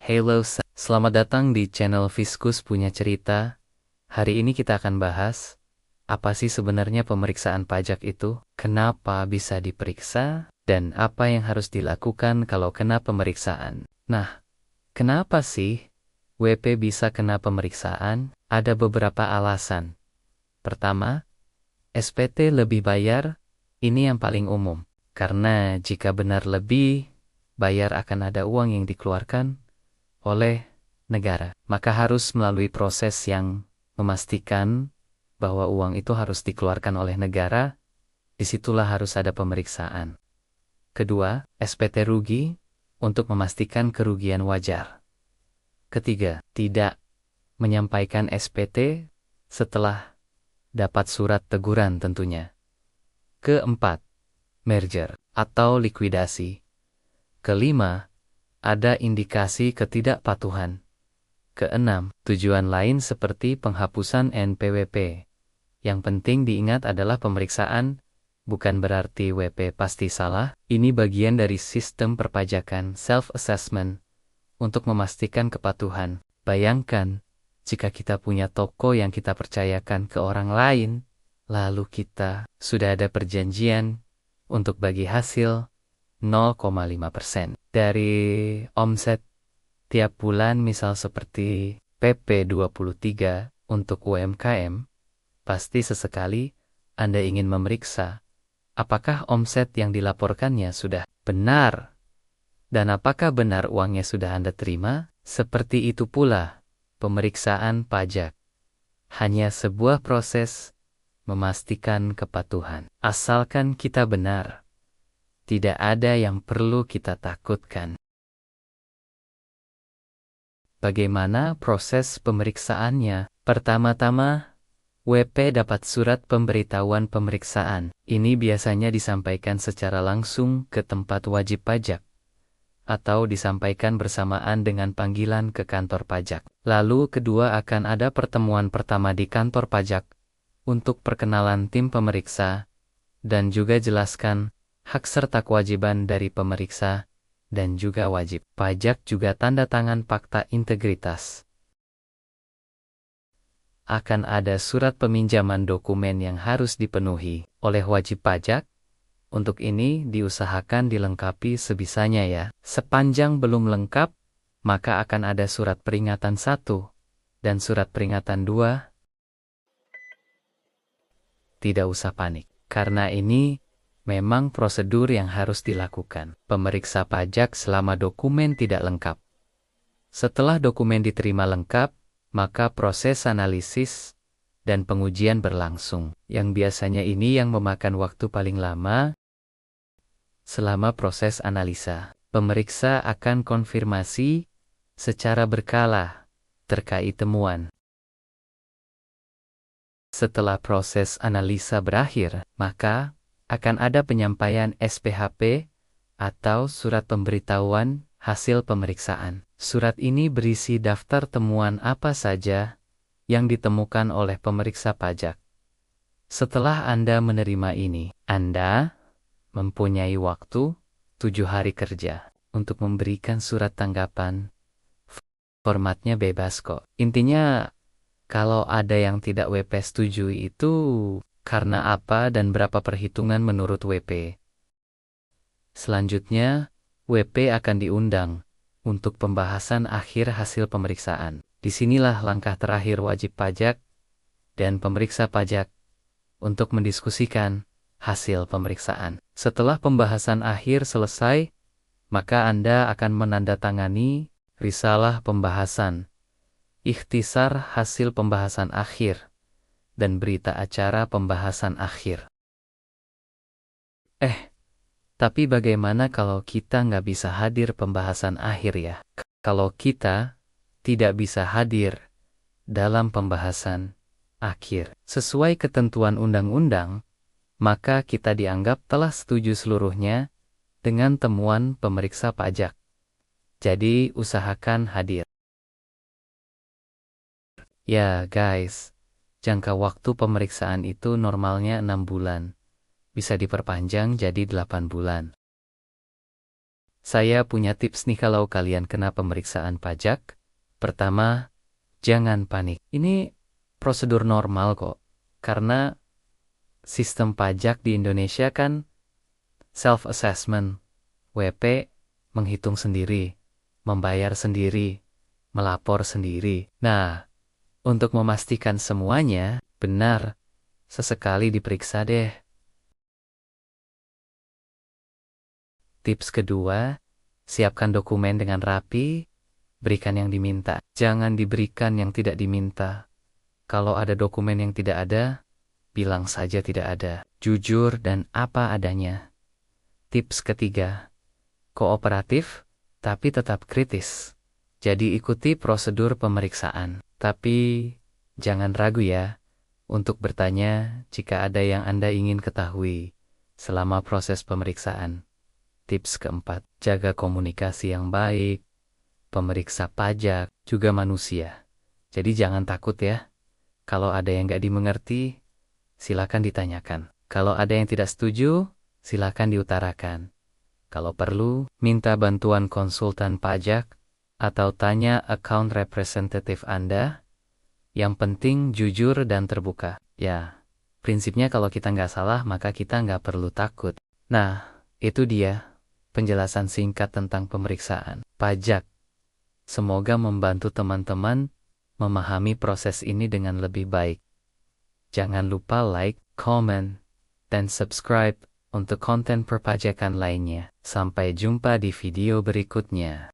Halo, selamat datang di channel Fiskus Punya Cerita. Hari ini kita akan bahas, apa sih sebenarnya pemeriksaan pajak itu? Kenapa bisa diperiksa? Dan apa yang harus dilakukan kalau kena pemeriksaan? Nah, kenapa sih WP bisa kena pemeriksaan? Ada beberapa alasan. Pertama, SPT lebih bayar, ini yang paling umum. Karena jika benar lebih, bayar akan ada uang yang dikeluarkan oleh negara. Maka harus melalui proses yang memastikan bahwa uang itu harus dikeluarkan oleh negara, disitulah harus ada pemeriksaan. Kedua, SPT rugi untuk memastikan kerugian wajar. Ketiga, tidak menyampaikan SPT setelah dapat surat teguran tentunya. Keempat, merger atau likuidasi. Kelima, ada indikasi ketidakpatuhan. Keenam, tujuan lain seperti penghapusan NPWP. Yang penting diingat adalah pemeriksaan, bukan berarti WP pasti salah. Ini bagian dari sistem perpajakan self-assessment untuk memastikan kepatuhan. Bayangkan, jika kita punya toko yang kita percayakan ke orang lain, lalu kita sudah ada perjanjian untuk bagi hasil 0,5% dari omset tiap bulan, misal seperti PP 23 untuk UMKM, pasti sesekali Anda ingin memeriksa apakah omset yang dilaporkannya sudah benar dan apakah benar uangnya sudah Anda terima. Seperti itu pula pemeriksaan pajak. Hanya sebuah proses memastikan kepatuhan. Asalkan kita benar, tidak ada yang perlu kita takutkan. Bagaimana proses pemeriksaannya? Pertama-tama, WP dapat surat pemberitahuan pemeriksaan. Ini biasanya disampaikan secara langsung ke tempat wajib pajak, atau disampaikan bersamaan dengan panggilan ke kantor pajak. Lalu kedua, akan ada pertemuan pertama di kantor pajak untuk perkenalan tim pemeriksa, dan juga jelaskan hak serta kewajiban dari pemeriksa, dan juga wajib pajak juga tanda tangan fakta integritas. Akan ada surat peminjaman dokumen yang harus dipenuhi oleh wajib pajak. Untuk ini diusahakan dilengkapi sebisanya ya. Sepanjang belum lengkap, maka akan ada surat peringatan 1 dan surat peringatan 2. Tidak usah panik, karena ini memang prosedur yang harus dilakukan. Pemeriksa pajak selama dokumen tidak lengkap. Setelah dokumen diterima lengkap, maka proses analisis dan pengujian berlangsung. Yang biasanya ini yang memakan waktu paling lama. Selama proses analisa, pemeriksa akan konfirmasi secara berkala terkait temuan. Setelah proses analisa berakhir, maka akan ada penyampaian SPHP atau surat pemberitahuan hasil pemeriksaan. Surat ini berisi daftar temuan apa saja yang ditemukan oleh pemeriksa pajak. Setelah Anda menerima ini, Anda mempunyai waktu 7 hari kerja untuk memberikan surat tanggapan. Formatnya bebas kok. Intinya, kalau ada yang tidak WP setujui itu karena apa dan berapa perhitungan menurut WP. Selanjutnya, WP akan diundang untuk pembahasan akhir hasil pemeriksaan. Disinilah langkah terakhir wajib pajak dan pemeriksa pajak untuk mendiskusikan hasil pemeriksaan. Setelah pembahasan akhir selesai, maka Anda akan menandatangani risalah pembahasan, ikhtisar hasil pembahasan akhir, dan berita acara pembahasan akhir. Tapi bagaimana kalau kita nggak bisa hadir pembahasan akhir ya? Kalau kita tidak bisa hadir dalam pembahasan akhir sesuai ketentuan undang-undang, maka kita dianggap telah setuju seluruhnya dengan temuan pemeriksa pajak. Jadi usahakan hadir. Ya guys, jangka waktu pemeriksaan itu normalnya 6 bulan. Bisa diperpanjang jadi 8 bulan. Saya punya tips nih kalau kalian kena pemeriksaan pajak. Pertama, jangan panik. Ini prosedur normal kok. Karena sistem pajak di Indonesia kan self-assessment. WP menghitung sendiri, membayar sendiri, melapor sendiri. Nah, untuk memastikan semuanya benar, sesekali diperiksa deh. Tips kedua, siapkan dokumen dengan rapi, berikan yang diminta. Jangan diberikan yang tidak diminta. Kalau ada dokumen yang tidak ada, bilang saja tidak ada. Jujur dan apa adanya. Tips ketiga, kooperatif, tapi tetap kritis. Jadi ikuti prosedur pemeriksaan. Tapi jangan ragu ya untuk bertanya jika ada yang Anda ingin ketahui selama proses pemeriksaan. Tips keempat, jaga komunikasi yang baik. Pemeriksa pajak juga manusia. Jadi jangan takut ya. Kalau ada yang nggak dimengerti, silakan ditanyakan. Kalau ada yang tidak setuju, silakan diutarakan. Kalau perlu, minta bantuan konsultan pajak atau tanya account representative Anda. Yang penting jujur dan terbuka. Ya, prinsipnya kalau kita nggak salah, maka kita nggak perlu takut. Nah, itu dia penjelasan singkat tentang pemeriksaan pajak. Semoga membantu teman-teman memahami proses ini dengan lebih baik. Jangan lupa like, comment, dan subscribe untuk konten perpajakan lainnya. Sampai jumpa di video berikutnya.